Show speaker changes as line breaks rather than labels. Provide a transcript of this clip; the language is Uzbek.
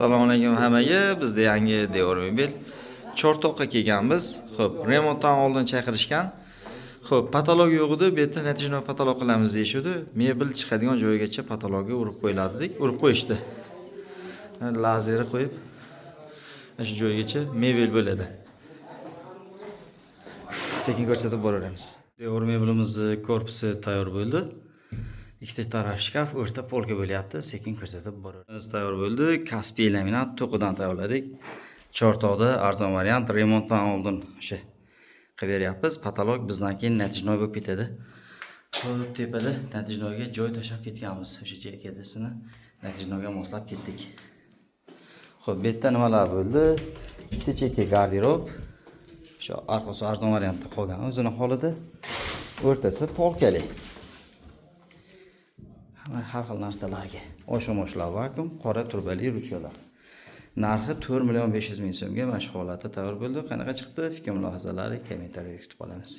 Assalomu alaykum hammaga. Bizda yangi Dior mebel Chortoqqa kelganmiz. Xo'p, remontdan oldin chaqirishgan. Xo'p, patolog yo'q edi, bu yerda natijada patolog qilamiz deyishdi. Mebel chiqadigan joygacha patologga urib qo'yiladi dedik. Urib qo'yishdi. Lazerni qo'yib shu joygacha mebel bo'ladi. Sekin ko'rsatib boraveramiz. Dior mebelimizni korpusi tayyor bo'ldi. Ikkita taraf shkaf, o'rta polka bo'lyapti. Sekin ko'rsatib boraveramiz. Tayyor bo'ldi. Kaspiy laminat to'qidan tayyorladik. Chortoqda arzon variant remontdan oldin o'sha qilib beryapmiz. Patolog bizdan keyin natijnoy bo'lib ketadi. Xo'p, tepada natijnoyga joy tashlab ketganmiz. O'sha jakadasini natijnoyga moslab ketdik. Xo'p, bu yerda nimalar bo'ldi? Ikkita chekka garderob. Shu orqasi arzon variantda qolgan o'zini holida. O'rtasi polkali. Har xil narsalarga. Osha-moshlar vakuum, qora turbali ruchkalar. Narxi 4 500 000 so'mga mana shu holatda tayyor bo'ldi. Qanaqa chiqdi? Fikr mulohazalari kommentariyada kutib qolamiz.